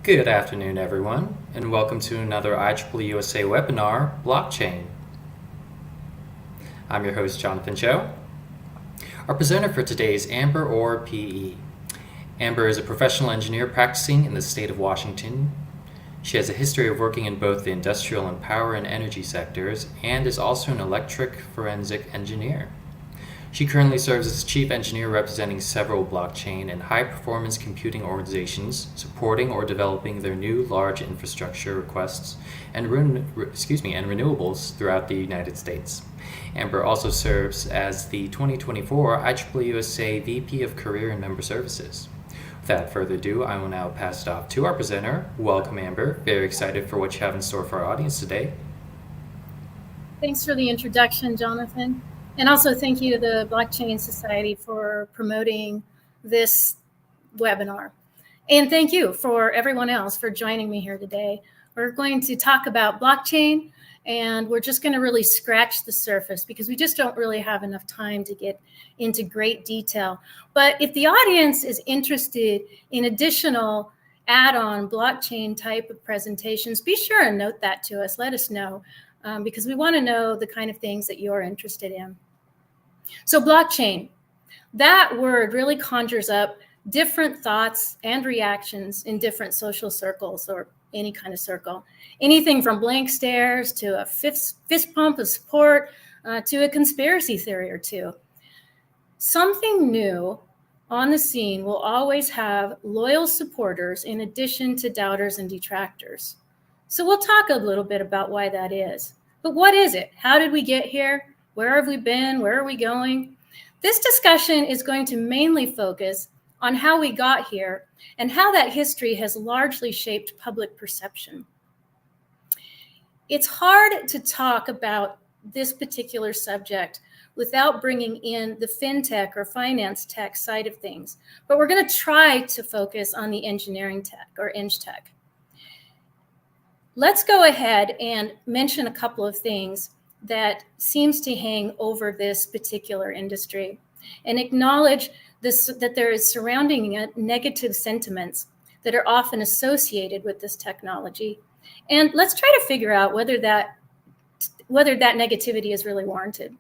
Good afternoon, everyone, and welcome to another IEEE-USA webinar, Blockchain. I'm your host, Jonathan Cho. Our presenter for today is Amber Orr, PE. Amber is a professional engineer practicing in the state of Washington. She has a history of working in both the industrial and power and energy sectors, and is also an electric forensic engineer. She currently serves as chief engineer representing several blockchain and high-performance computing organizations, supporting or developing their new large infrastructure requests and renewables throughout the United States. Amber also serves as the 2024 IEEE-USA VP of Career and Member Services. Without further ado, I will now pass it off to our presenter. Welcome, Amber. Very excited for what you have in store for our audience today. Thanks for the introduction, Jonathan. And also thank you to the Blockchain Society for promoting this webinar. And thank you for everyone else for joining me here today. We're going to talk about blockchain, and we're just going to really scratch the surface because we just don't really have enough time to get into great detail. But if the audience is interested in additional add-on blockchain type of presentations, be sure and note that to us. Let us know because we want to know the kind of things that you're interested in. So blockchain, that word really conjures up different thoughts and reactions in different social circles or any kind of circle. Anything from blank stares to a fist pump of support to a conspiracy theory or two. Something new on the scene will always have loyal supporters in addition to doubters and detractors. So we'll talk a little bit about why that is. But what is it? How did we get here? Where have we been? Where are we going? This discussion is going to mainly focus on how we got here and how that history has largely shaped public perception. It's hard to talk about this particular subject without bringing in the fintech or finance tech side of things, but we're going to try to focus on the engineering tech or eng tech. Let's go ahead and mention a couple of things that seems to hang over this particular industry and acknowledge that there is surrounding negative sentiments that are often associated with this technology. And let's try to figure out whether that negativity is really warranted.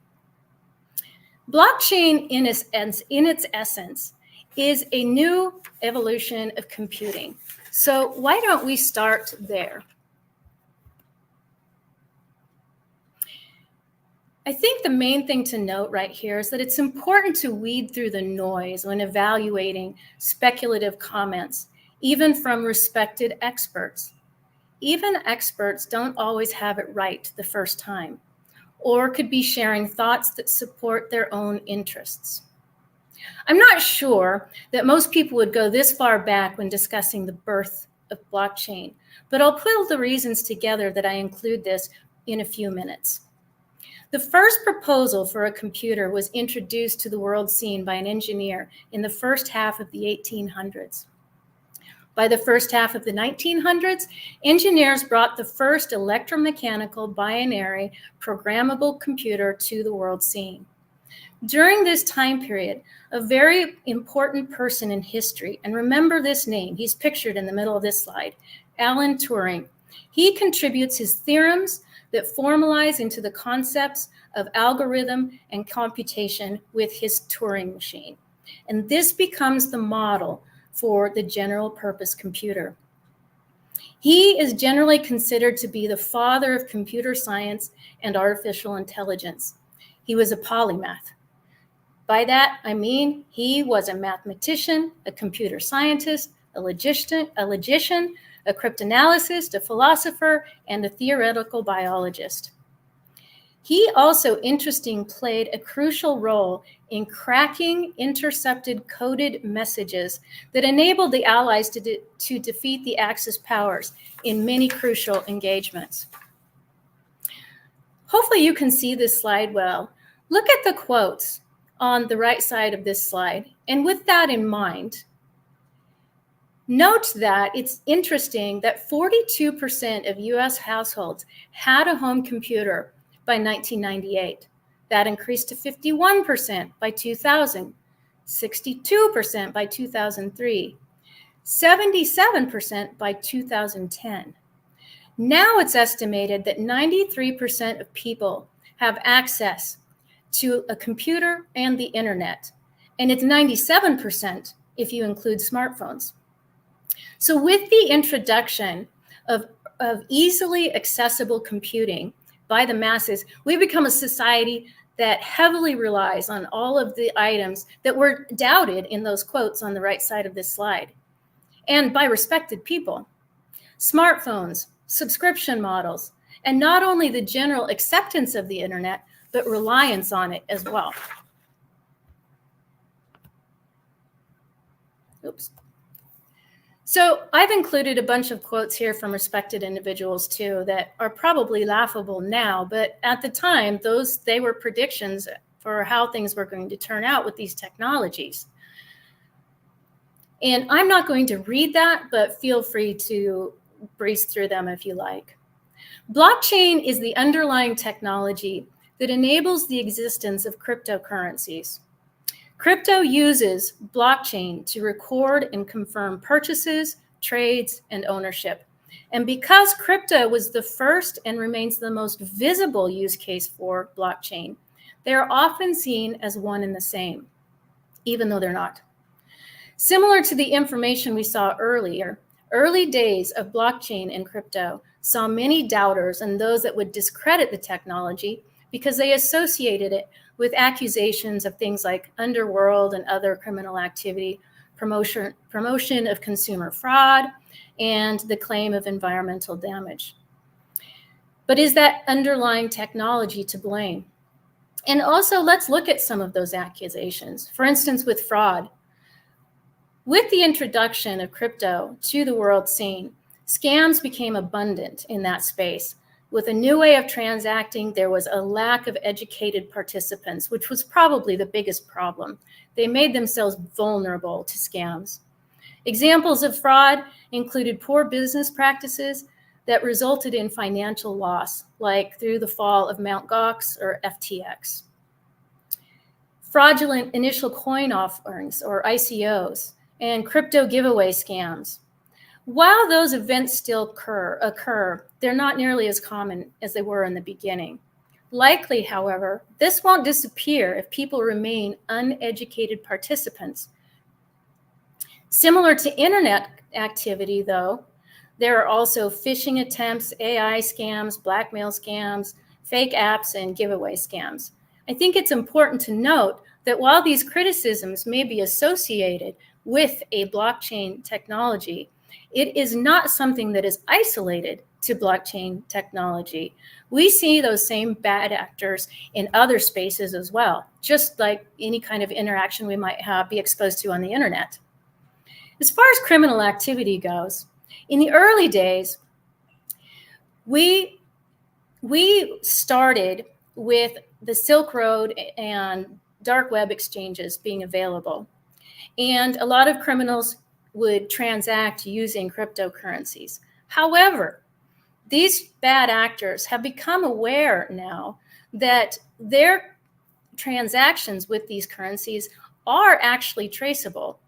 Blockchain in its essence is a new evolution of computing. So why don't we start there? I think the main thing to note right here is that it's important to weed through the noise when evaluating speculative comments, even from respected experts. Even experts don't always have it right the first time, or could be sharing thoughts that support their own interests. I'm not sure that most people would go this far back when discussing the birth of blockchain, but I'll pull the reasons together that I include this in a few minutes. The first proposal for a computer was introduced to the world scene by an engineer in the first half of the 1800s. By the first half of the 1900s, engineers brought the first electromechanical binary programmable computer to the world scene. During this time period, a very important person in history, and remember this name, he's pictured in the middle of this slide, Alan Turing. He contributes his theorems that formalize into the concepts of algorithm and computation with his Turing machine. And this becomes the model for the general purpose computer. He is generally considered to be the father of computer science and artificial intelligence. He was a polymath. By that, I mean he was a mathematician, a computer scientist, a logician, a cryptanalyst, a philosopher, and a theoretical biologist. He also, played a crucial role in cracking intercepted coded messages that enabled the Allies to defeat the Axis powers in many crucial engagements. Hopefully you can see this slide well. Look at the quotes on the right side of this slide, and with that in mind, note that it's interesting that 42% of US households had a home computer by 1998. That increased to 51% by 2000, 62% by 2003, 77% by 2010. Now it's estimated that 93% of people have access to a computer and the internet, and it's 97% if you include smartphones. So with the introduction of easily accessible computing by the masses, we become a society that heavily relies on all of the items that were doubted in those quotes on the right side of this slide, and by respected people. Smartphones, subscription models, and not only the general acceptance of the internet, but reliance on it as well. Oops. So I've included a bunch of quotes here from respected individuals too that are probably laughable now, but at the time, they were predictions for how things were going to turn out with these technologies. And I'm not going to read that, but feel free to breeze through them if you like. Blockchain is the underlying technology that enables the existence of cryptocurrencies. Crypto uses blockchain to record and confirm purchases, trades, and ownership. And because crypto was the first and remains the most visible use case for blockchain, they are often seen as one and the same, even though they're not. Similar to the information we saw earlier, early days of blockchain and crypto saw many doubters and those that would discredit the technology because they associated it with accusations of things like underworld and other criminal activity, promotion of consumer fraud, and the claim of environmental damage. But is that underlying technology to blame? And also, let's look at some of those accusations. For instance, with fraud. With the introduction of crypto to the world scene, scams became abundant in that space. With a new way of transacting, there was a lack of educated participants, which was probably the biggest problem. They made themselves vulnerable to scams. Examples of fraud included poor business practices that resulted in financial loss, like through the fall of Mt. Gox or FTX. Fraudulent initial coin offerings or ICOs and crypto giveaway scams. While those events still occur, they're not nearly as common as they were in the beginning. Likely, however, this won't disappear if people remain uneducated participants. Similar to internet activity, though, there are also phishing attempts, AI scams, blackmail scams, fake apps, and giveaway scams. I think it's important to note that while these criticisms may be associated with a blockchain technology, it is not something that is isolated to blockchain technology. We see those same bad actors in other spaces as well, just like any kind of interaction we might be exposed to on the internet. As far as criminal activity goes, in the early days, we started with the Silk Road and dark web exchanges being available. And a lot of criminals would transact using cryptocurrencies. However, these bad actors have become aware now that their transactions with these currencies are actually traceable,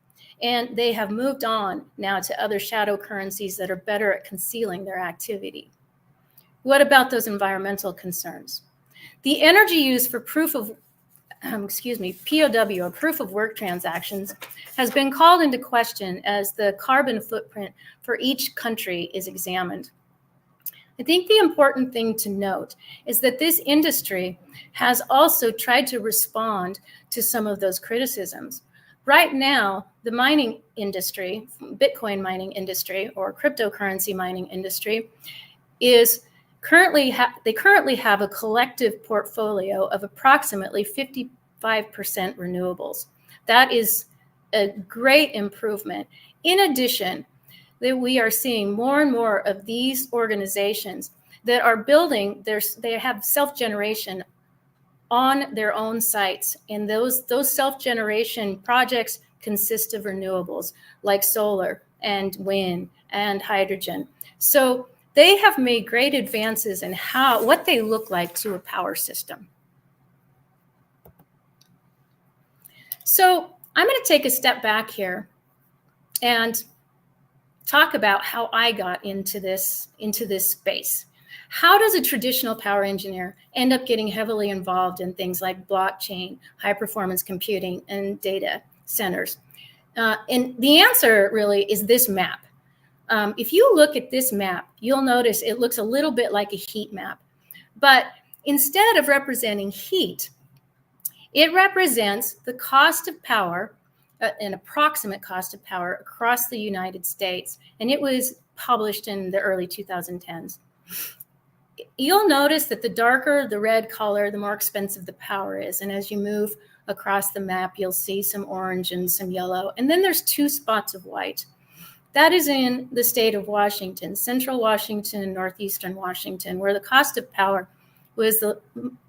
and they have moved on now to other shadow currencies that are better at concealing their activity. What about those environmental concerns? The energy used for POW, or proof of work transactions, has been called into question as the carbon footprint for each country is examined. I think the important thing to note is that this industry has also tried to respond to some of those criticisms. Right now, the mining industry, Bitcoin mining industry, or cryptocurrency mining industry, is currently have a collective portfolio of approximately 55% renewables. That is a great improvement. In addition, that we are seeing more and more of these organizations that are building they have self-generation on their own sites, and those self-generation projects consist of renewables like solar and wind and hydrogen. So they have made great advances in what they look like to a power system. So I'm going to take a step back here and talk about how I got into this space. How does a traditional power engineer end up getting heavily involved in things like blockchain, high performance computing, and data centers? And the answer really is this map. If you look at this map, you'll notice it looks a little bit like a heat map. But instead of representing heat, it represents the cost of power, an approximate cost of power across the United States. And it was published in the early 2010s. You'll notice that the darker the red color, the more expensive the power is. And as you move across the map, you'll see some orange and some yellow. And then there's 2 spots of white. That is in the state of Washington, central Washington and northeastern Washington, where the cost of power was the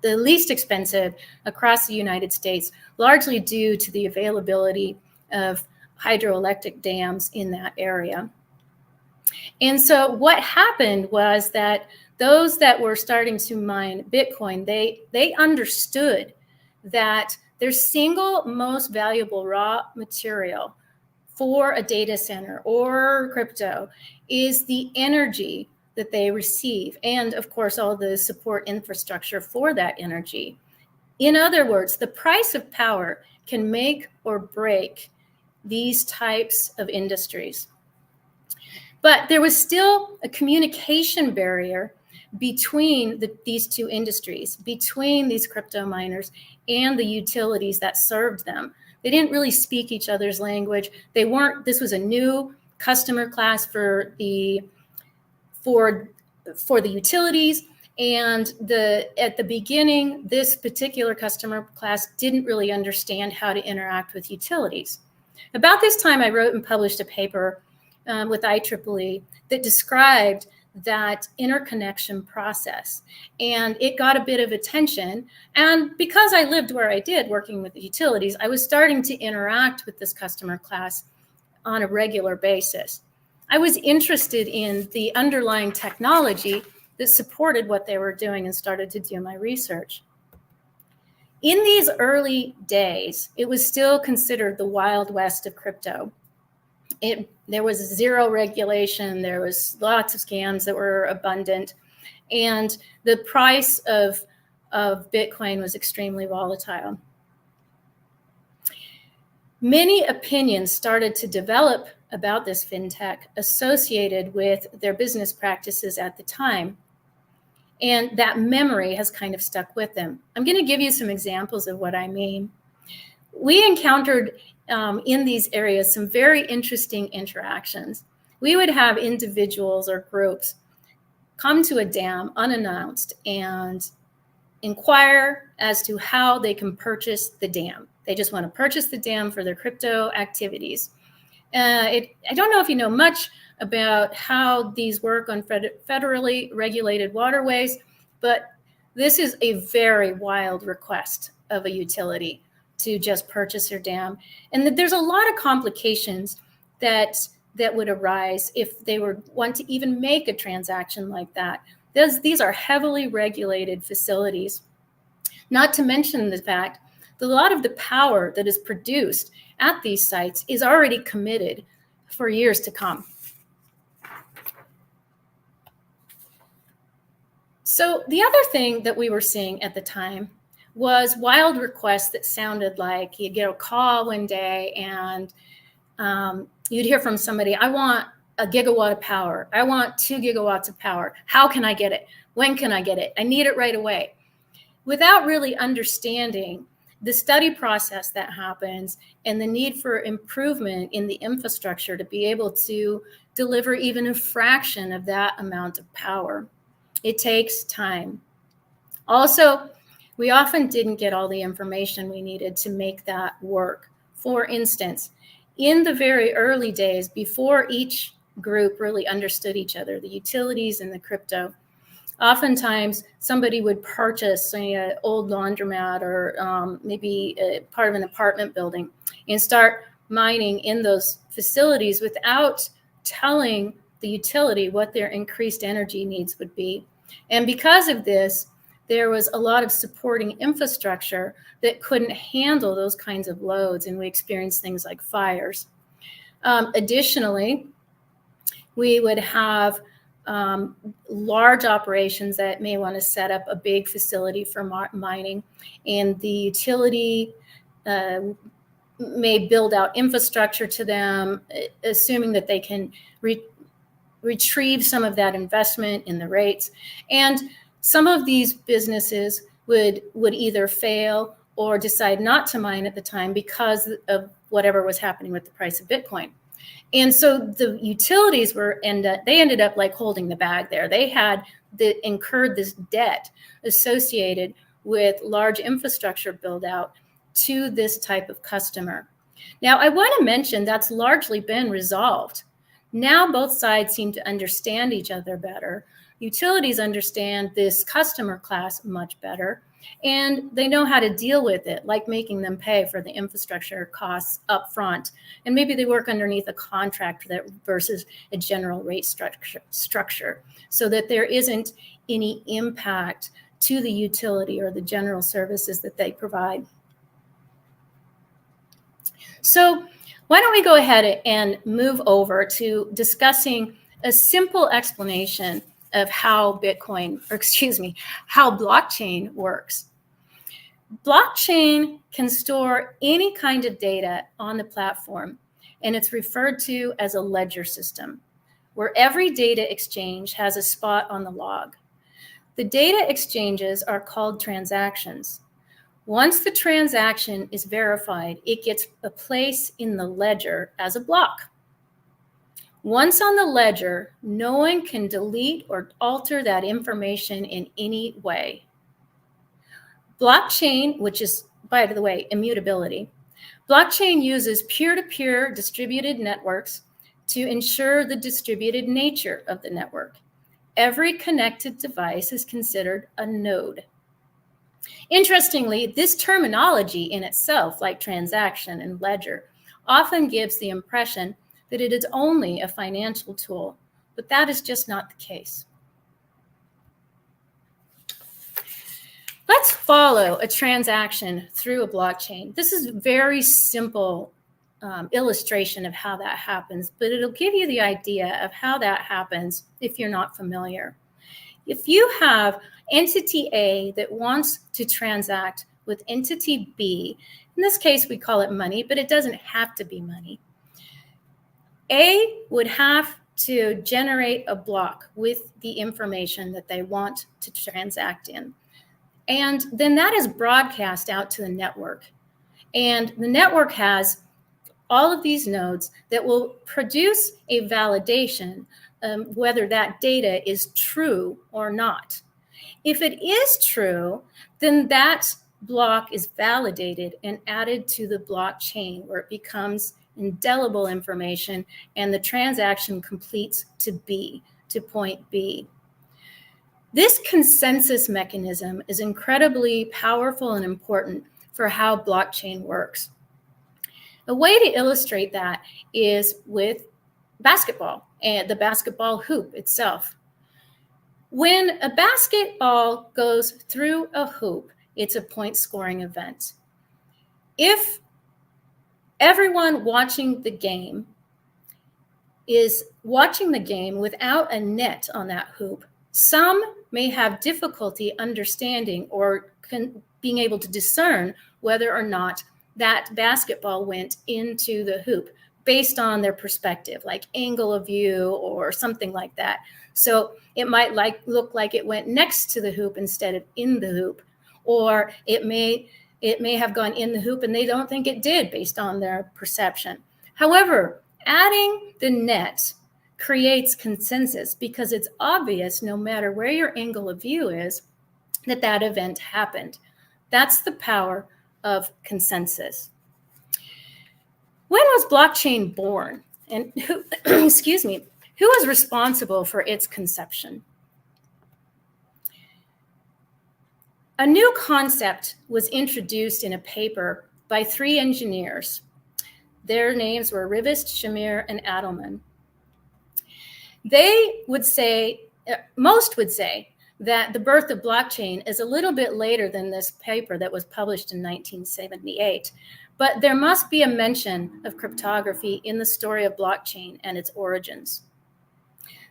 least expensive across the United States, largely due to the availability of hydroelectric dams in that area. And so what happened was that those that were starting to mine Bitcoin, they understood that their single most valuable raw material for a data center or crypto is the energy that they receive, and of course, all the support infrastructure for that energy. In other words, the price of power can make or break these types of industries. But there was still a communication barrier between these 2 industries, between these crypto miners and the utilities that served them. They didn't really speak each other's language. This was a new customer class for the utilities. And at the beginning, this particular customer class didn't really understand how to interact with utilities. About this time, I wrote and published a paper with IEEE that described that interconnection process. And it got a bit of attention. And because I lived where I did, working with the utilities, I was starting to interact with this customer class on a regular basis. I was interested in the underlying technology that supported what they were doing and started to do my research. In these early days, it was still considered the Wild West of crypto. There was zero regulation. There was lots of scams that were abundant. And the price of Bitcoin was extremely volatile. Many opinions started to develop about this fintech associated with their business practices at the time. And that memory has kind of stuck with them. I'm going to give you some examples of what I mean. We encountered in these areas some very interesting interactions. We would have individuals or groups come to a dam unannounced and inquire as to how they can purchase the dam. They just want to purchase the dam for their crypto activities. I don't know if you know much about how these work on federally regulated waterways, but this is a very wild request of a utility to just purchase your dam. And there's a lot of complications that would arise if they would want to even make a transaction like that. These are heavily regulated facilities, not to mention the fact that a lot of the power that is produced at these sites is already committed for years to come. So the other thing that we were seeing at the time was wild requests that sounded like you'd get a call one day and you'd hear from somebody, I want a gigawatt of power. I want 2 gigawatts of power. How can I get it? When can I get it? I need it right away. Without really understanding the study process that happens and the need for improvement in the infrastructure to be able to deliver even a fraction of that amount of power. It takes time. Also, we often didn't get all the information we needed to make that work. For instance, in the very early days, before each group really understood each other, the utilities and the crypto, oftentimes somebody would purchase an old laundromat or maybe a part of an apartment building and start mining in those facilities without telling the utility what their increased energy needs would be. And because of this, there was a lot of supporting infrastructure that couldn't handle those kinds of loads, and we experienced things like fires. Additionally, We would have large operations that may want to set up a big facility for mining, and the utility may build out infrastructure to them, assuming that they can retrieve some of that investment in the rates. And some of these businesses would either fail or decide not to mine at the time because of whatever was happening with the price of Bitcoin. And so the utilities ended up like holding the bag there. They had incurred this debt associated with large infrastructure build out to this type of customer. Now, I want to mention that's largely been resolved. Now both sides seem to understand each other better. Utilities understand this customer class much better, and they know how to deal with it, like making them pay for the infrastructure costs up front. And maybe they work underneath a contract that versus a general rate structure so that there isn't any impact to the utility or the general services that they provide. So why don't we go ahead and move over to discussing a simple explanation of how how blockchain works. Blockchain can store any kind of data on the platform, and it's referred to as a ledger system, where every data exchange has a spot on the log. The data exchanges are called transactions. Once the transaction is verified, it gets a place in the ledger as a block. Once on the ledger, no one can delete or alter that information in any way. Blockchain, which is, by the way, immutability, blockchain uses peer-to-peer distributed networks to ensure the distributed nature of the network. Every connected device is considered a node. Interestingly, this terminology in itself, like transaction and ledger, often gives the impression that it is only a financial tool, but that is just not the case. Let's follow a transaction through a blockchain. This is a very simple illustration of how that happens, but it'll give you the idea of how that happens if you're not familiar. If you have entity A that wants to transact with entity B, in this case we call it money, but it doesn't have to be money. A would have to generate a block with the information that they want to transact in. And then that is broadcast out to the network. And the network has all of these nodes that will produce a validation whether that data is true or not. If it is true, then that block is validated and added to the blockchain where it becomes indelible information and the transaction completes to point B. This consensus mechanism is incredibly powerful and important for how blockchain works. A way to illustrate that is with basketball and the basketball hoop itself. When a basketball goes through a hoop, it's a point scoring event. If everyone watching the game is watching the game without a net on that hoop, some may have difficulty understanding or being able to discern whether or not that basketball went into the hoop based on their perspective, like angle of view or something like that. So it might look like it went next to the hoop instead of in the hoop, or it may have gone in the hoop and they don't think it did based on their perception. However, adding the net creates consensus because it's obvious no matter where your angle of view is that that event happened. That's the power of consensus. When was blockchain born? And who, excuse me, who was responsible for its conception? A new concept was introduced in a paper by 3 engineers. Their names were Rivest, Shamir, and Adelman. They would say, most would say, that the birth of blockchain is a little bit later than this paper that was published in 1978. But there must be a mention of cryptography in the story of blockchain and its origins.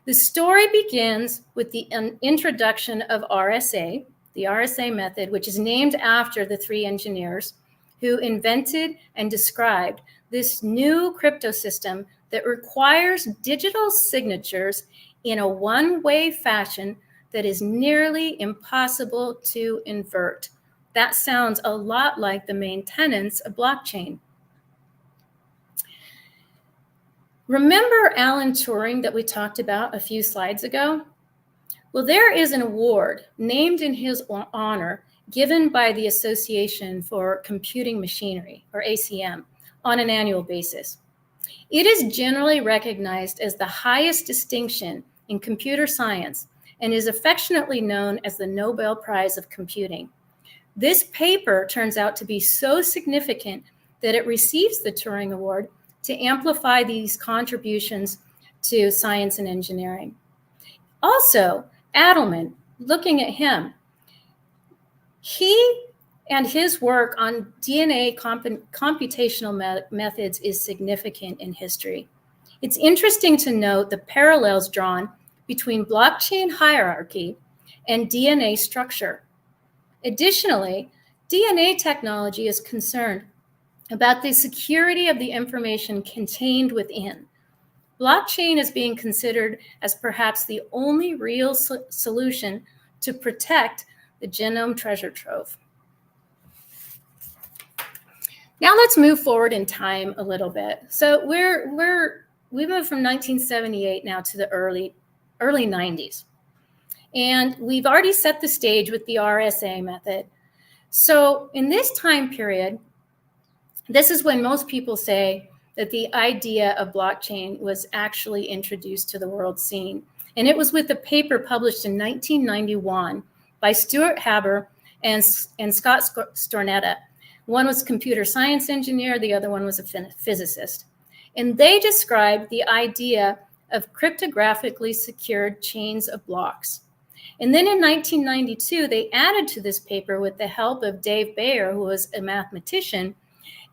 The story begins with the introduction of RSA, the RSA method, which is named after the three engineers who invented and described this new crypto system that requires digital signatures in a one-way fashion that is nearly impossible to invert. That sounds a lot like the main tenets of blockchain. Remember Alan Turing that we talked about a few slides ago? Well, there is an award named in his honor given by the Association for Computing Machinery, or ACM, on an annual basis. It is generally recognized as the highest distinction in computer science and is affectionately known as the Nobel Prize of Computing. This paper turns out to be so significant that it receives the Turing Award to amplify these contributions to science and engineering. Also, Adelman, looking at him, he and his work on DNA computational methods is significant in history. It's interesting to note the parallels drawn between blockchain hierarchy and DNA structure. Additionally, DNA technology is concerned about the security of the information contained within. Blockchain is being considered as perhaps the only real solution to protect the genome treasure trove. Now let's move forward in time a little bit. So we moved from 1978 now to the early 90s. And we've already set the stage with the RSA method. So in this time period, this is when most people say that the idea of blockchain was actually introduced to the world scene. And it was with a paper published in 1991 by Stuart Haber and Scott Stornetta. One was a computer science engineer, the other one was a physicist. And they described the idea of cryptographically secured chains of blocks. And then in 1992, they added to this paper with the help of Dave Bayer, who was a mathematician,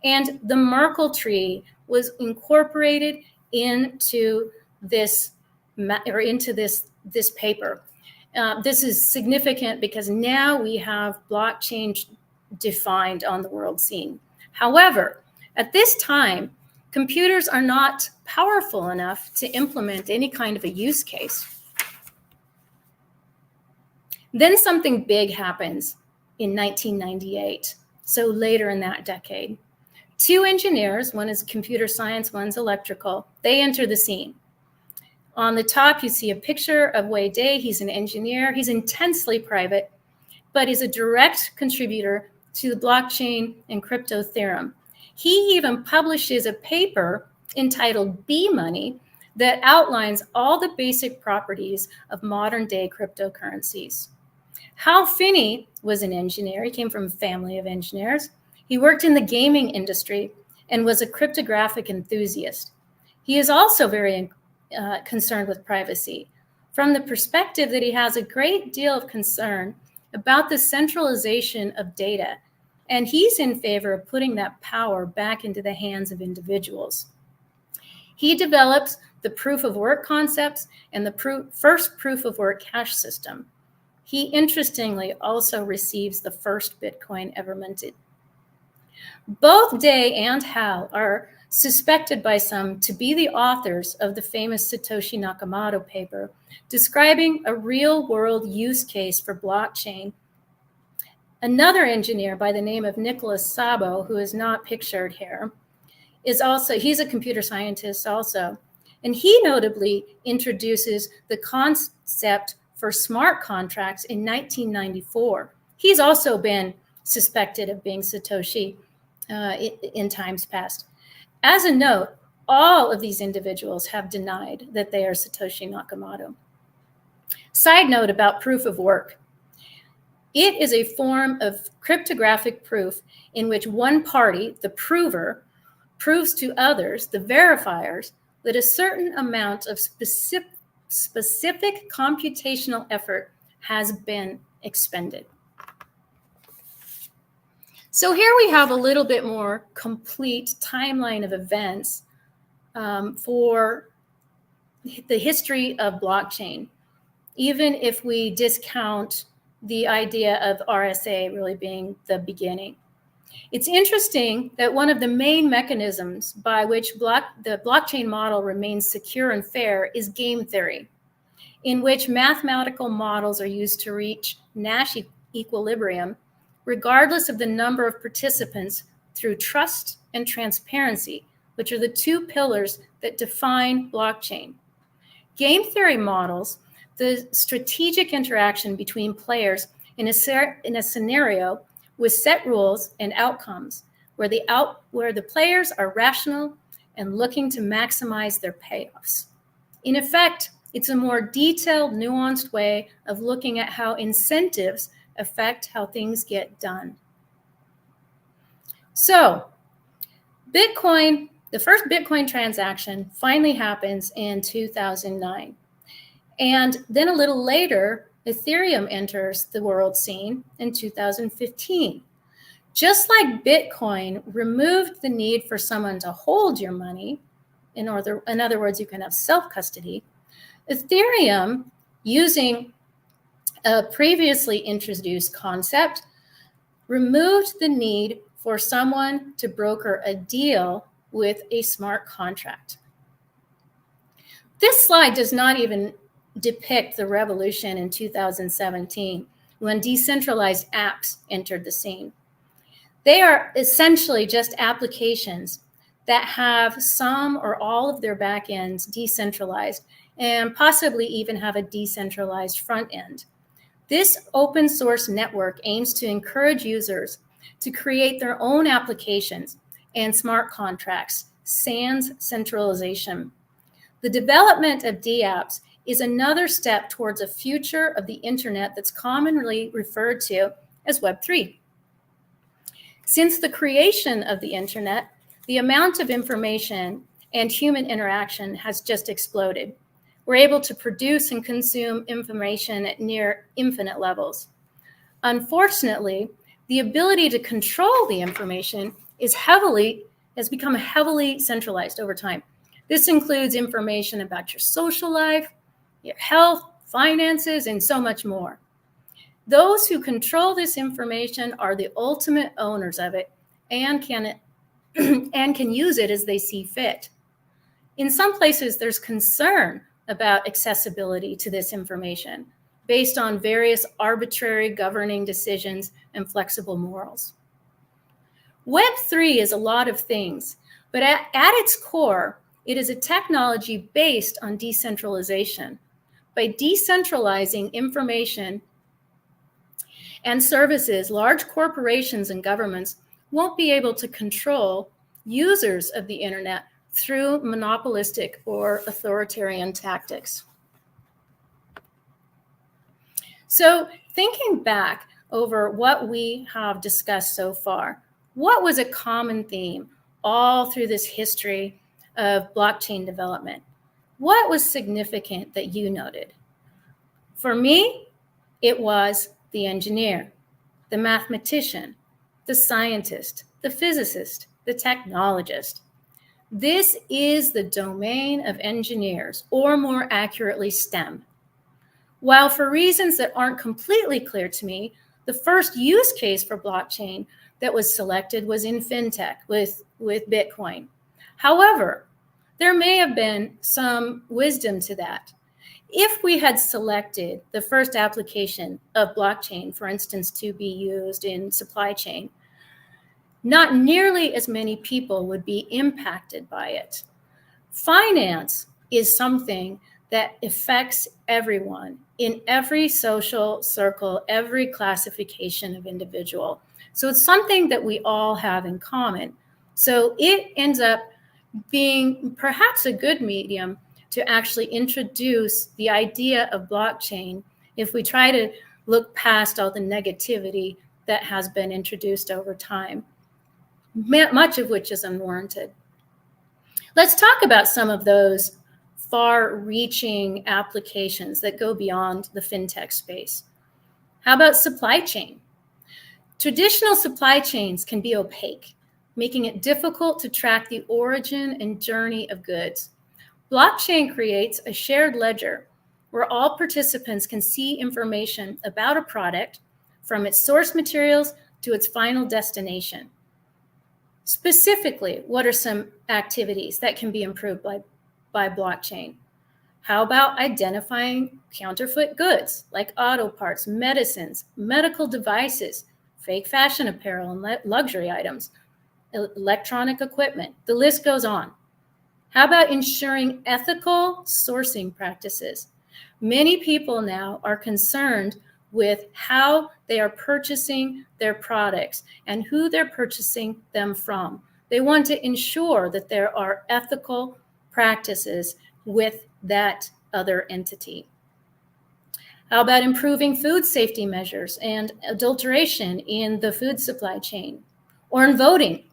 and the Merkle tree was incorporated into this paper. This is significant because now we have blockchain defined on the world scene. However, at this time, computers are not powerful enough to implement any kind of a use case. Then something big happens in 1998, so later in that decade. Two engineers, one is computer science, one's electrical, they enter the scene. On the top, you see a picture of Wei Day. He's an engineer. He's intensely private, but he's a direct contributor to the blockchain and crypto theorem. He even publishes a paper entitled B-Money that outlines all the basic properties of modern day cryptocurrencies. Hal Finney was an engineer. He came from a family of engineers. He worked in the gaming industry and was a cryptographic enthusiast. He is also very concerned with privacy from the perspective that he has a great deal of concern about the centralization of data. And he's in favor of putting that power back into the hands of individuals. He develops the proof of work concepts and the first proof of work cash system. He interestingly also receives the first Bitcoin ever minted. Both Day and Hal are suspected by some to be the authors of the famous Satoshi Nakamoto paper describing a real-world use case for blockchain. Another engineer by the name of Nicholas Szabo, who is not pictured here, he's a computer scientist also, and he notably introduces the concept for smart contracts in 1994. He's also been suspected of being Satoshi in times past. As a note, all of these individuals have denied that they are Satoshi Nakamoto. Side note about proof of work. It is a form of cryptographic proof in which one party, the prover, proves to others, the verifiers, that a certain amount of specific computational effort has been expended. So here we have a little bit more complete timeline of events for the history of blockchain, even if we discount the idea of RSA really being the beginning. It's interesting that one of the main mechanisms by which the blockchain model remains secure and fair is game theory, in which mathematical models are used to reach Nash equilibrium, regardless of the number of participants, through trust and transparency, which are the two pillars that define blockchain. Game theory models the strategic interaction between players in a scenario with set rules and outcomes, where the players are rational and looking to maximize their payoffs. In effect, it's a more detailed, nuanced way of looking at how incentives affect how things get done. So, Bitcoin, the first Bitcoin transaction finally happens in 2009. And then a little later, Ethereum enters the world scene in 2015. Just like Bitcoin removed the need for someone to hold your money, in other words, you can have self-custody, Ethereum, using a previously introduced concept, removed the need for someone to broker a deal with a smart contract. This slide does not even depict the revolution in 2017 when decentralized apps entered the scene. They are essentially just applications that have some or all of their backends decentralized and possibly even have a decentralized front end. This open source network aims to encourage users to create their own applications and smart contracts, sans centralization. The development of dApps is another step towards a future of the internet that's commonly referred to as Web3. Since the creation of the internet, the amount of information and human interaction has just exploded. We're able to produce and consume information at near infinite levels. Unfortunately, the ability to control the information has become heavily centralized over time. This includes information about your social life, your health, finances, and so much more. Those who control this information are the ultimate owners of it and can use it as they see fit. In some places, there's concern about accessibility to this information based on various arbitrary governing decisions and flexible morals. Web3 is a lot of things, but at its core, it is a technology based on decentralization. By decentralizing information and services, large corporations and governments won't be able to control users of the internet through monopolistic or authoritarian tactics. So, thinking back over what we have discussed so far, what was a common theme all through this history of blockchain development? What was significant that you noted? For me, it was the engineer, the mathematician, the scientist, the physicist, the technologist. This is the domain of engineers, or more accurately, STEM. While for reasons that aren't completely clear to me, the first use case for blockchain that was selected was in fintech with Bitcoin. However, there may have been some wisdom to that. If we had selected the first application of blockchain, for instance, to be used in supply chain, not nearly as many people would be impacted by it. Finance is something that affects everyone in every social circle, every classification of individual. So it's something that we all have in common. So it ends up being perhaps a good medium to actually introduce the idea of blockchain if we try to look past all the negativity that has been introduced over time, much of which is unwarranted. Let's talk about some of those far-reaching applications that go beyond the fintech space. How about supply chain? Traditional supply chains can be opaque, making it difficult to track the origin and journey of goods. Blockchain creates a shared ledger where all participants can see information about a product from its source materials to its final destination. Specifically, what are some activities that can be improved by blockchain? How about identifying counterfeit goods like auto parts, medicines, medical devices, fake fashion apparel and luxury items, electronic equipment? The list goes on. How about ensuring ethical sourcing practices? Many people now are concerned with how they are purchasing their products and who they're purchasing them from. They want to ensure that there are ethical practices with that other entity. How about improving food safety measures and adulteration in the food supply chain or in voting?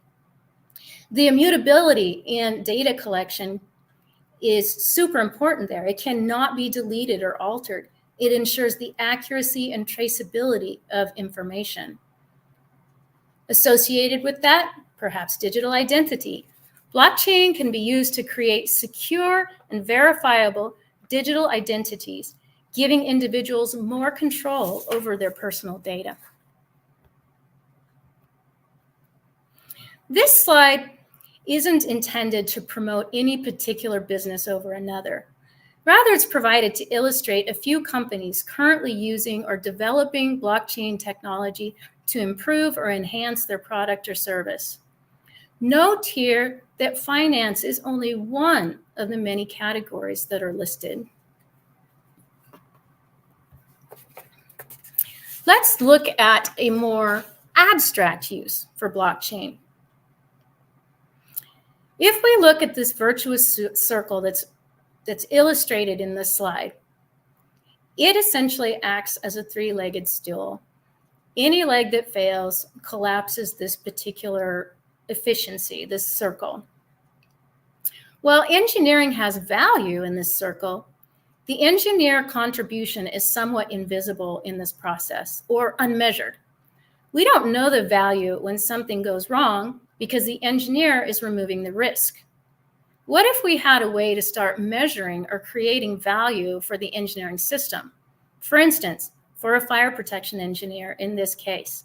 The immutability in data collection is super important there. It cannot be deleted or altered. It ensures the accuracy and traceability of information. Associated with that, perhaps digital identity. Blockchain can be used to create secure and verifiable digital identities, giving individuals more control over their personal data. This slide isn't intended to promote any particular business over another. Rather, it's provided to illustrate a few companies currently using or developing blockchain technology to improve or enhance their product or service. Note here that finance is only one of the many categories that are listed. Let's look at a more abstract use for blockchain. If we look at this virtuous circle that's illustrated in this slide, it essentially acts as a three-legged stool. Any leg that fails collapses this particular efficiency, this circle. While engineering has value in this circle, the engineer contribution is somewhat invisible in this process or unmeasured. We don't know the value when something goes wrong because the engineer is removing the risk. What if we had a way to start measuring or creating value for the engineering system? For instance, for a fire protection engineer in this case,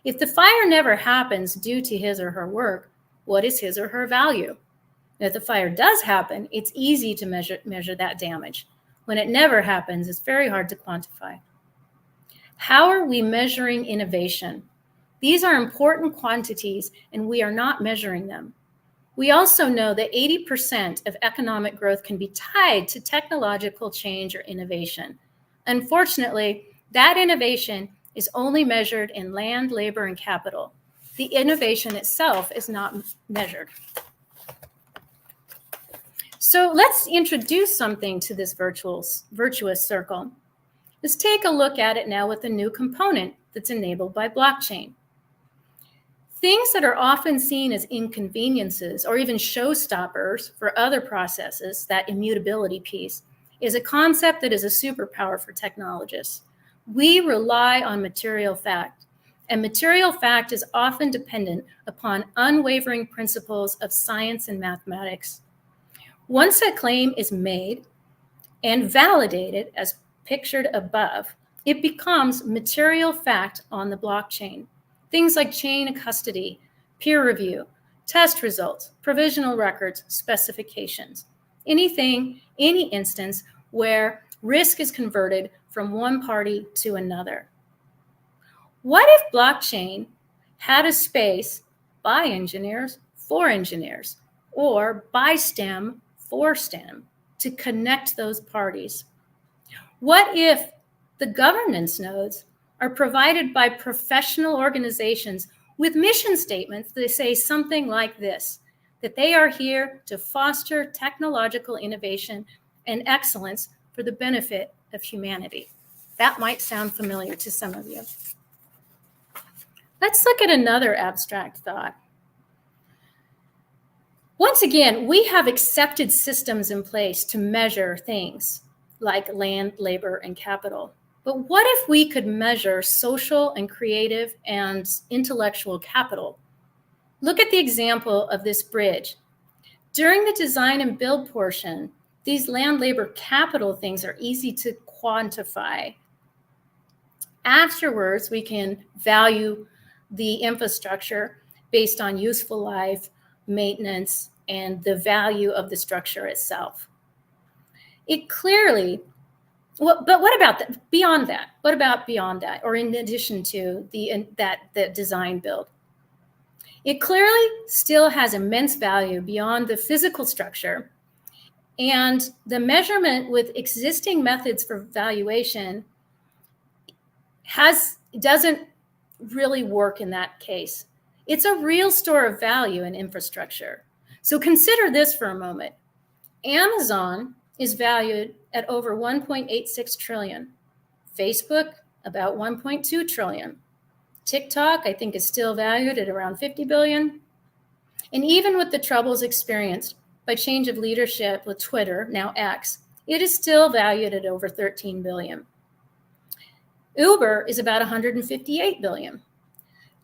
if the fire never happens due to his or her work, what is his or her value? If the fire does happen, it's easy to measure that damage. When it never happens, it's very hard to quantify. How are we measuring innovation? These are important quantities, and we are not measuring them. We also know that 80% of economic growth can be tied to technological change or innovation. Unfortunately, that innovation is only measured in land, labor, and capital. The innovation itself is not measured. So let's introduce something to this virtuous circle. Let's take a look at it now with a new component that's enabled by blockchain. Things that are often seen as inconveniences or even showstoppers for other processes, that immutability piece, is a concept that is a superpower for technologists. We rely on material fact, and material fact is often dependent upon unwavering principles of science and mathematics. Once a claim is made and validated as pictured above, it becomes material fact on the blockchain. Things like chain of custody, peer review, test results, provisional records, specifications. Any instance where risk is converted from one party to another. What if blockchain had a space by engineers for engineers, or by STEM for STEM, to connect those parties? What if the governance nodes are provided by professional organizations with mission statements that say something like this, that they are here to foster technological innovation and excellence for the benefit of humanity? That might sound familiar to some of you. Let's look at another abstract thought. Once again, we have accepted systems in place to measure things like land, labor, and capital. But what if we could measure social and creative and intellectual capital? Look at the example of this bridge. During the design and build portion, These land, labor, capital things are easy to quantify. Afterwards, we can value the infrastructure based on useful life, maintenance, and the value of the structure itself. It clearly, but what about that? Beyond that? What about beyond that, or in addition to the design build? It clearly still has immense value beyond the physical structure, and the measurement with existing methods for valuation doesn't really work in that case. It's a real store of value in infrastructure. So consider this for a moment. Amazon is valued at over 1.86 trillion. Facebook, about 1.2 trillion. TikTok, I think, is still valued at around 50 billion. And even with the troubles experienced by change of leadership with Twitter, now X, it is still valued at over 13 billion. Uber is about 158 billion.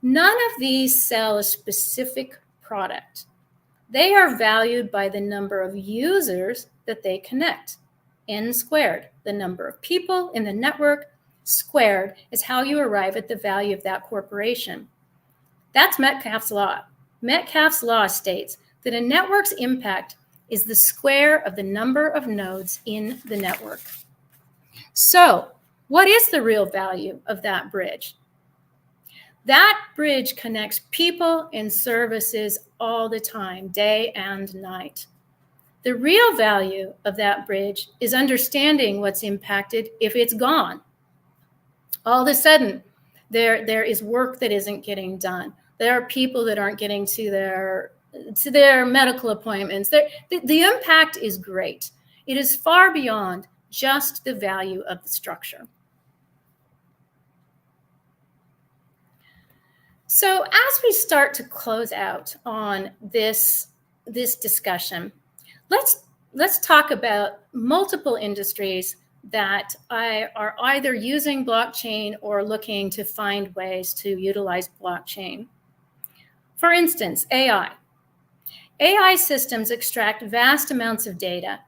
None of these sell a specific product. They are valued by the number of users that they connect. N squared, the number of people in the network, squared is how you arrive at the value of that corporation. That's Metcalfe's law. Metcalfe's law states that a network's impact is the square of the number of nodes in the network. So, what is the real value of that bridge? That bridge connects people and services all the time, day and night. The real value of that bridge is understanding what's impacted if it's gone. All of a sudden, there is work that isn't getting done. There are people that aren't getting to their medical appointments. The impact is great. It is far beyond just the value of the structure. So as we start to close out on this discussion, let's talk about multiple industries that are either using blockchain or looking to find ways to utilize blockchain. For instance, AI. AI systems extract vast amounts of data.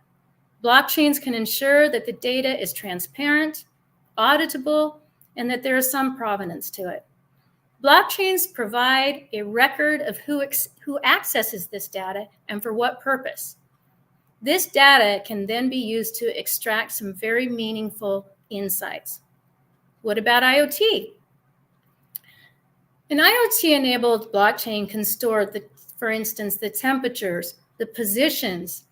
Blockchains can ensure that the data is transparent, auditable, and that there is some provenance to it. Blockchains provide a record of who accesses this data and for what purpose. This data can then be used to extract some very meaningful insights. What about IoT? An IoT-enabled blockchain can store, for instance, the temperatures, the positions,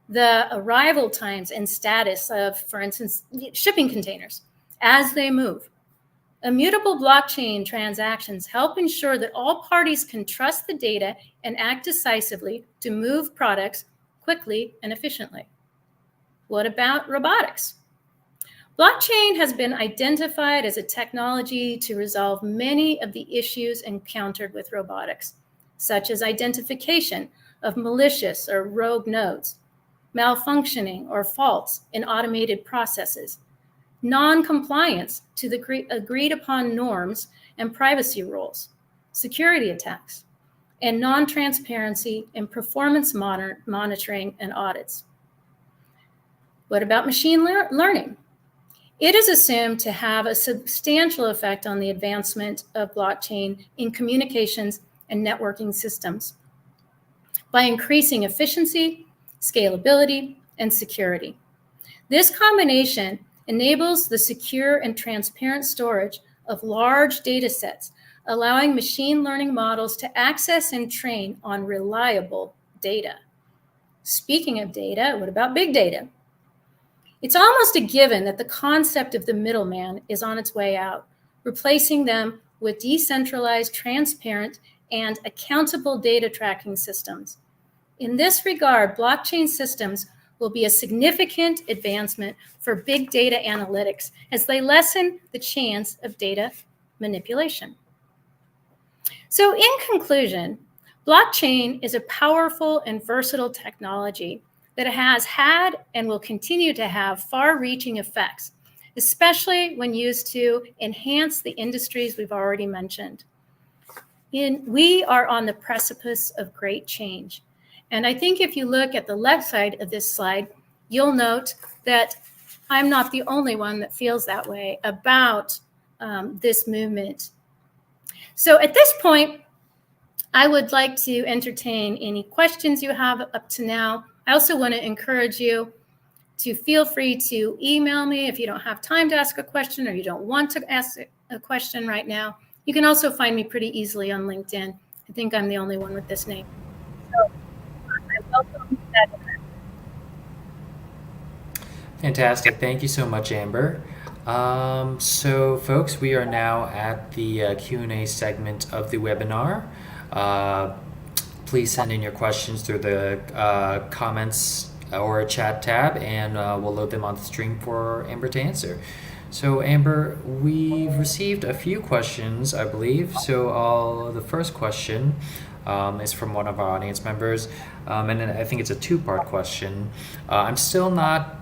the arrival times and status of, for instance, shipping containers as they move. Immutable blockchain transactions help ensure that all parties can trust the data and act decisively to move products quickly and efficiently. What about robotics? Blockchain has been identified as a technology to resolve many of the issues encountered with robotics, such as identification of malicious or rogue nodes, malfunctioning or faults in automated processes, non-compliance to the agreed upon norms and privacy rules, security attacks, and non-transparency in performance monitoring and audits. What about machine learning? It is assumed to have a substantial effect on the advancement of blockchain in communications and networking systems by increasing efficiency, scalability, and security. This combination enables the secure and transparent storage of large data sets, allowing machine learning models to access and train on reliable data. Speaking of data, what about big data? It's almost a given that the concept of the middleman is on its way out, replacing them with decentralized, transparent, and accountable data tracking systems. In this regard, blockchain systems will be a significant advancement for big data analytics as they lessen the chance of data manipulation. So in conclusion, blockchain is a powerful and versatile technology that has had and will continue to have far-reaching effects, especially when used to enhance the industries we've already mentioned. We are on the precipice of great change. And I think if you look at the left side of this slide, you'll note that I'm not the only one that feels that way about this movement. So at this point, I would like to entertain any questions you have up to now. I also want to encourage you to feel free to email me if you don't have time to ask a question or you don't want to ask a question right now. You can also find me pretty easily on LinkedIn. I think I'm the only one with this name. So I welcome that. Fantastic. Thank you so much, Amber. So, folks, we are now at the Q&A segment of the webinar. Please send in your questions through the comments or chat tab, and we'll load them on the stream for Amber to answer. So, Amber, we've received a few questions, I believe. So, the first question is from one of our audience members, and I think it's a two-part question. I'm still not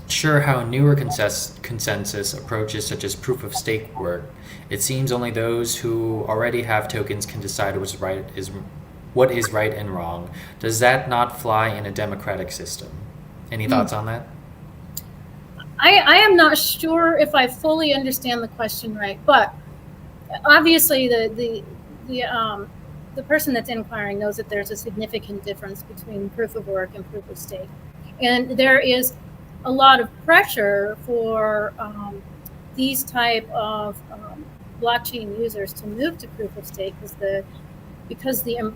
sure how newer consensus approaches such as proof of stake work. It seems only those who already have tokens can decide what is right and wrong. Does that not fly in a democratic system? Any thoughts on that? I am not sure if I fully understand the question right, but obviously the person that's inquiring knows that there's a significant difference between proof of work and proof of stake, and there is a lot of pressure for these type of blockchain users to move to proof of stake because the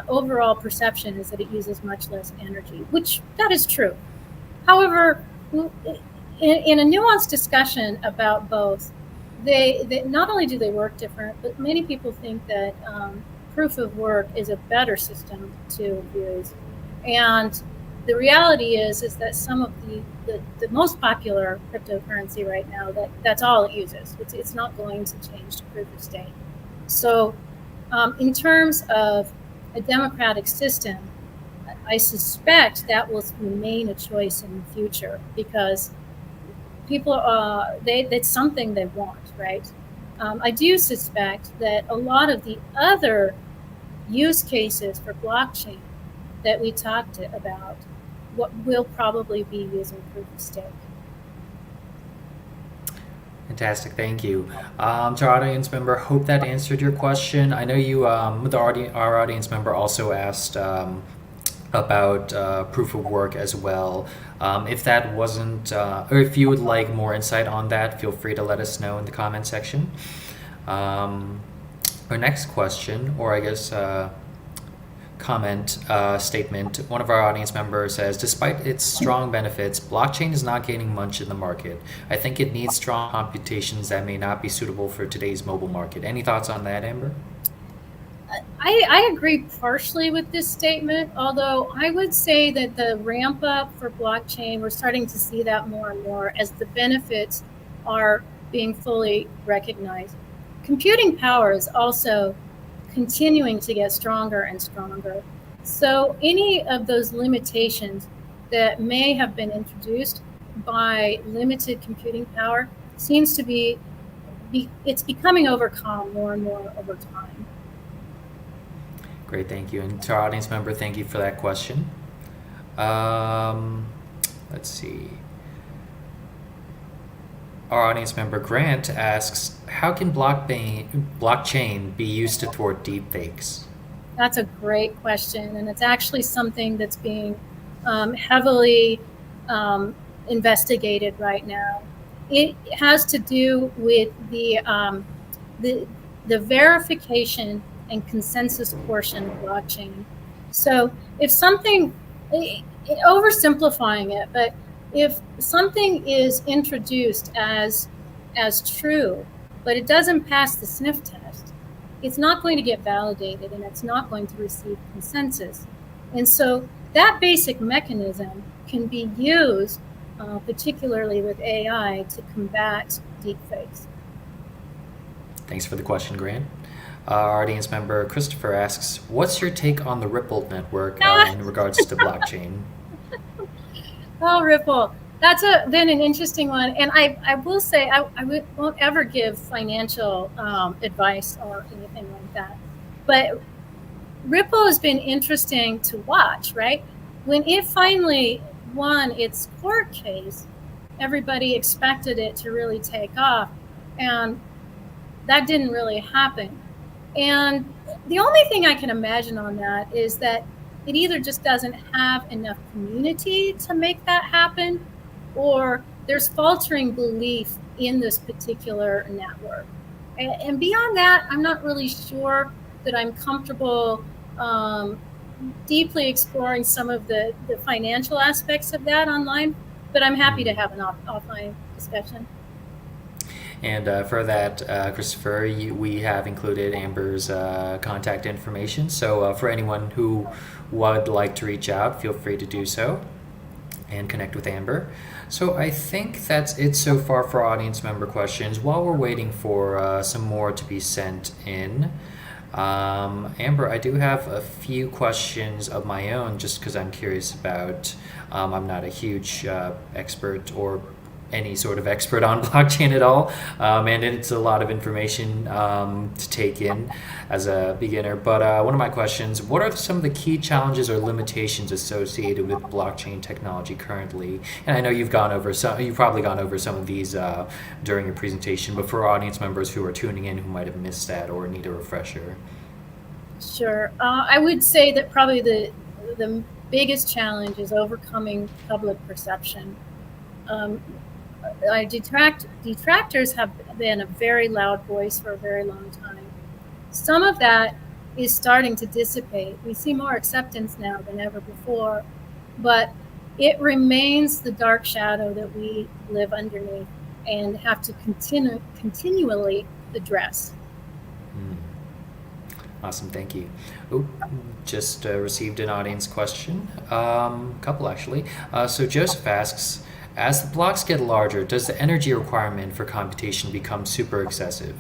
overall perception is that it uses much less energy, which that is true. However, in a nuanced discussion about both, they not only do they work different, but many people think that proof of work is a better system to use. And the reality is that some of the most popular cryptocurrency right now, that's all it uses. It's not going to change to proof of stake. So in terms of a democratic system, I suspect that will remain a choice in the future because people, that's something they want, right? I do suspect that a lot of the other use cases for blockchain that we talked about what will probably be using proof of stake. Fantastic, thank you. To our audience member, hope that answered your question. I know you, our audience member also asked about proof of work as well. If that wasn't, or if you would like more insight on that, feel free to let us know in the comment section. Our next question, or I guess statement, one of our audience members says, despite its strong benefits, blockchain is not gaining much in the market. I think it needs strong computations that may not be suitable for today's mobile market. Any thoughts on that, Amber? I agree partially with this statement, although I would say that the ramp up for blockchain, we're starting to see that more and more as the benefits are being fully recognized. Computing power is also continuing to get stronger and stronger. So any of those limitations that may have been introduced by limited computing power seems to be it's becoming overcome more and more over time. Great, thank you. And to our audience member, thank you for that question. Let's see. Our audience member Grant asks, how can blockchain be used to thwart deepfakes? That's a great question, and it's actually something that's being heavily investigated right now. It has to do with the verification and consensus portion of blockchain. So if something, oversimplifying it, but if something is introduced as true, but it doesn't pass the sniff test, it's not going to get validated and it's not going to receive consensus. And so that basic mechanism can be used, particularly with AI, to combat deepfakes. Thanks for the question, Grant. Our audience member Christopher asks, what's your take on the Ripple network in regards to blockchain? Oh, Ripple. That's been an interesting one. And I will say I won't ever give financial advice or anything like that. But Ripple has been interesting to watch, right? When it finally won its court case, everybody expected it to really take off. And that didn't really happen. And the only thing I can imagine on that is that it either just doesn't have enough community to make that happen, or there's faltering belief in this particular network. And beyond that, I'm not really sure that I'm comfortable deeply exploring some of the financial aspects of that online, but I'm happy to have an offline discussion. And for that, Christopher, we have included Amber's contact information. So for anyone who would like to reach out, feel free to do so and connect with Amber. So I think that's it so far for audience member questions. While we're waiting for some more to be sent in, Amber, I do have a few questions of my own just because I'm curious about. I'm not a huge expert or any sort of expert on blockchain at all, and it's a lot of information to take in as a beginner. But one of my questions: what are some of the key challenges or limitations associated with blockchain technology currently? And I know you've probably gone over some of these during your presentation, but for audience members who are tuning in who might have missed that or need a refresher. Sure. I would say that probably the biggest challenge is overcoming public perception. Detractors have been a very loud voice for a very long time. Some of that is starting to dissipate. We see more acceptance now than ever before, but it remains the dark shadow that we live underneath and have to continually address. Awesome, thank you. Oh, just received an audience question, couple actually. So Joseph asks, as the blocks get larger, does the energy requirement for computation become super excessive?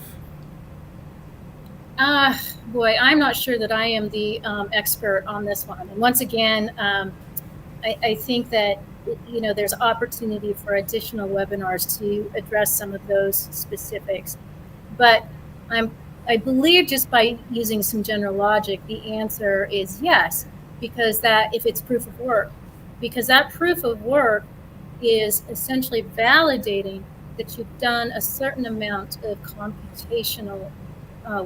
Boy, I'm not sure that I am the expert on this one. And once again, I think that there's opportunity for additional webinars to address some of those specifics. But I believe just by using some general logic, the answer is yes, because if it's proof of work, because that proof of work is essentially validating that you've done a certain amount of computational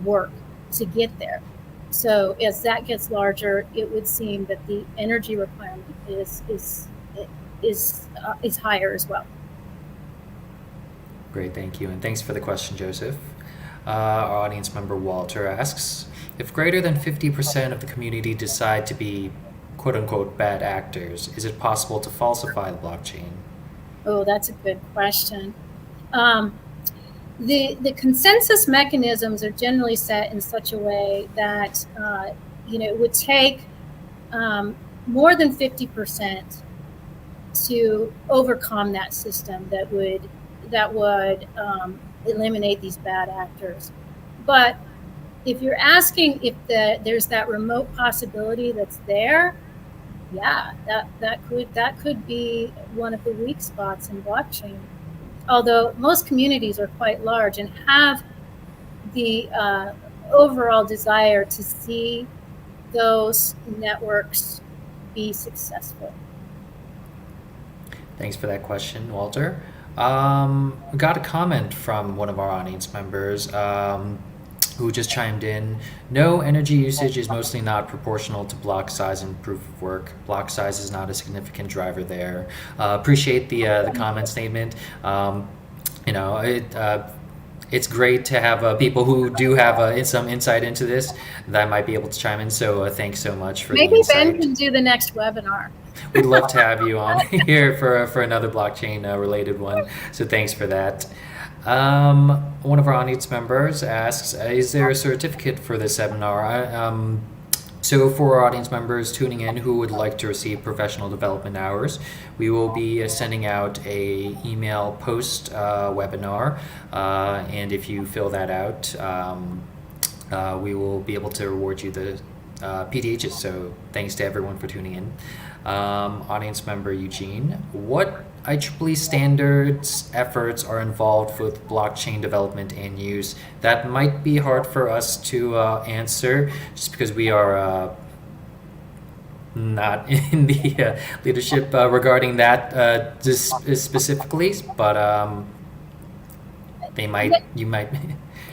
work to get there. So as that gets larger, it would seem that the energy requirement is higher as well. Great, thank you. And thanks for the question, Joseph. Our audience member Walter asks, if greater than 50% of the community decide to be quote-unquote bad actors, is it possible to falsify the blockchain? Oh, that's a good question. The consensus mechanisms are generally set in such a way that it would take more than 50% to overcome that system that would eliminate these bad actors. But if you're asking if there's that remote possibility that's there, yeah, that could be one of the weak spots in blockchain. Although most communities are quite large and have the overall desire to see those networks be successful. Thanks for that question, Walter. We got a comment from one of our audience members who just chimed in. No, energy usage is mostly not proportional to block size and proof of work. Block size is not a significant driver there. Appreciate the comment statement. It's great to have people who do have some insight into this that might be able to chime in. So thanks so much for the insight. Maybe Ben can do the next webinar. We'd love to have you on here for another blockchain related one. So thanks for that. One of our audience members asks, is there a certificate for this seminar? So for our audience members tuning in who would like to receive professional development hours, we will be sending out a email post webinar, and if you fill that out, we will be able to reward you the PDHs. So thanks to everyone for tuning in. Audience member Eugene, what IEEE standards efforts are involved with blockchain development and use? That might be hard for us to answer just because we are not in the leadership regarding that specifically, but you might.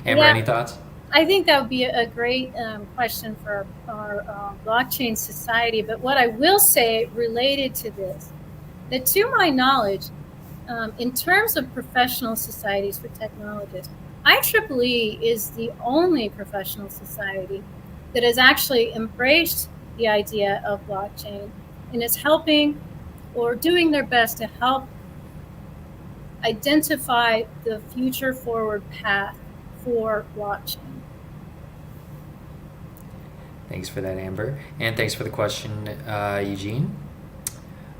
Amber, Yeah, any thoughts? I think that would be a great question for our blockchain society. But what I will say related to this, that to my knowledge, in terms of professional societies for technologists, IEEE is the only professional society that has actually embraced the idea of blockchain and is helping or doing their best to help identify the future forward path for blockchain. Thanks for that, Amber. And thanks for the question, Eugene.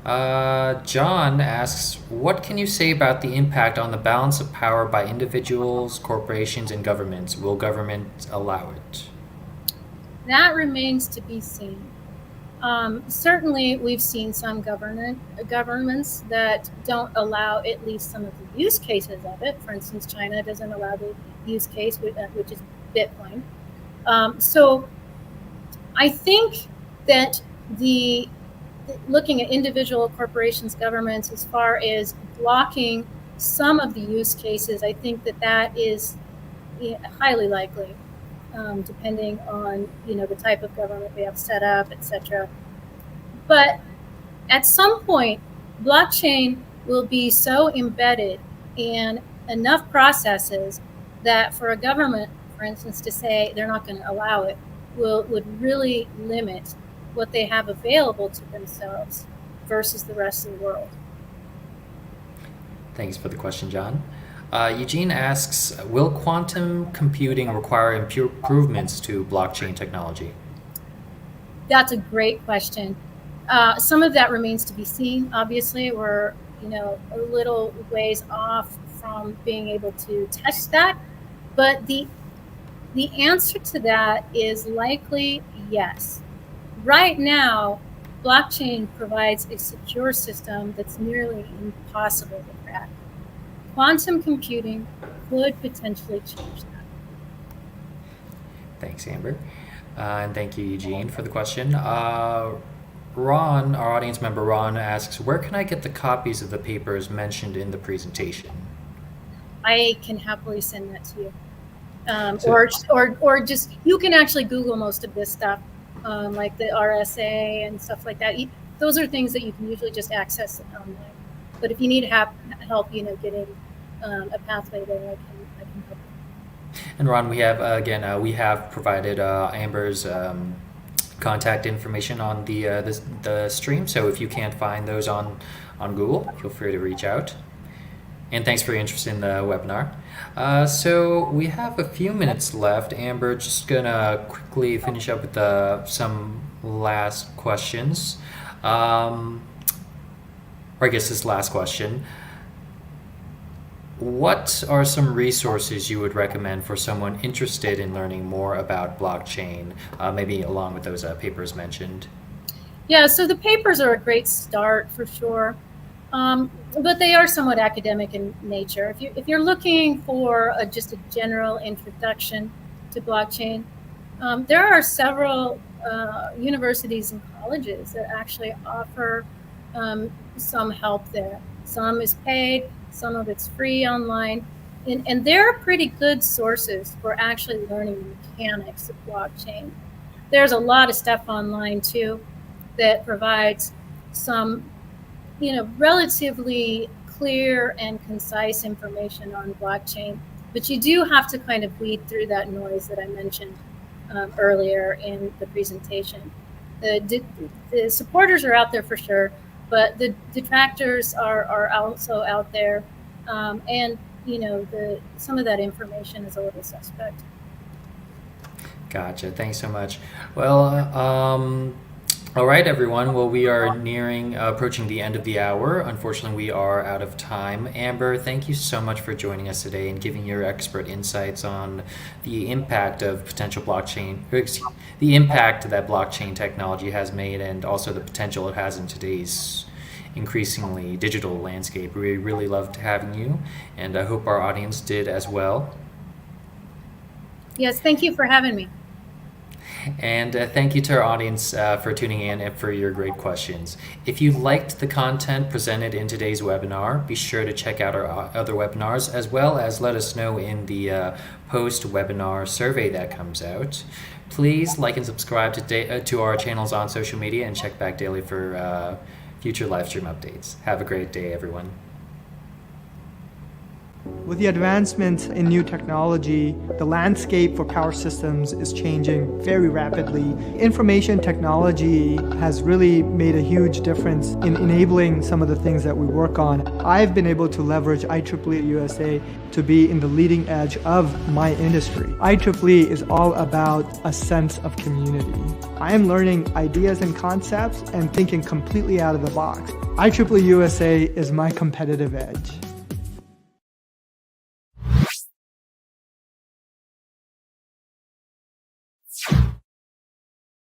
John asks, what can you say about the impact on the balance of power by individuals, corporations, and governments? Will government allow it? That remains to be seen. Certainly, we've seen some governments that don't allow at least some of the use cases of it. For instance, China doesn't allow the use case, which is Bitcoin. So I think that looking at individual corporations, governments, as far as blocking some of the use cases, I think that is highly likely, depending on the type of government we have set up, etc. But at some point, blockchain will be so embedded in enough processes that for a government, for instance, to say they're not going to allow it would really limit what they have available to themselves versus the rest of the world. Thanks for the question, John. Eugene asks, will quantum computing require improvements to blockchain technology? That's a great question. Some of that remains to be seen. Obviously, we're a little ways off from being able to test that, but the answer to that is likely yes. Right now, blockchain provides a secure system that's nearly impossible to crack. Quantum computing could potentially change that. Thanks, Amber. And thank you, Eugene, for the question. Ron, our audience member Ron, asks, where can I get the copies of the papers mentioned in the presentation? I can happily send that to you. So- Or just, you can actually Google most of this stuff, like the RSA and stuff like that. Those are things that you can usually just access online. But if you need help, getting a pathway there, I can help you. And Ron, we have provided Amber's contact information on the stream. So if you can't find those on Google, feel free to reach out. And thanks for your interest in the webinar. So we have a few minutes left. Amber, just gonna quickly finish up with some last questions. Or I guess this last question. What are some resources you would recommend for someone interested in learning more about blockchain, maybe along with those papers mentioned? Yeah, so the papers are a great start for sure. But they are somewhat academic in nature. If you're looking for just a general introduction to blockchain, there are several universities and colleges that actually offer some help there. Some is paid, some of it's free online, and they're pretty good sources for actually learning the mechanics of blockchain. There's a lot of stuff online too that provides some relatively clear and concise information on blockchain, but you do have to kind of weed through that noise that I mentioned earlier in the presentation. The supporters are out there for sure, but the detractors are also out there, and some of that information is a little suspect. Gotcha. Thanks so much. Well, all right, everyone. Well, we are approaching the end of the hour. Unfortunately, we are out of time. Amber, thank you so much for joining us today and giving your expert insights on the impact of the impact that blockchain technology has made, and also the potential it has in today's increasingly digital landscape. We really loved having you, and I hope our audience did as well. Yes, thank you for having me. And thank you to our audience for tuning in and for your great questions. If you liked the content presented in today's webinar, be sure to check out our other webinars, as well as let us know in the post-webinar survey that comes out. Please like and subscribe to our channels on social media, and check back daily for future live stream updates. Have a great day, everyone. With the advancements in new technology, the landscape for power systems is changing very rapidly. Information technology has really made a huge difference in enabling some of the things that we work on. I've been able to leverage IEEE-USA to be in the leading edge of my industry. IEEE is all about a sense of community. I am learning ideas and concepts and thinking completely out of the box. IEEE-USA is my competitive edge.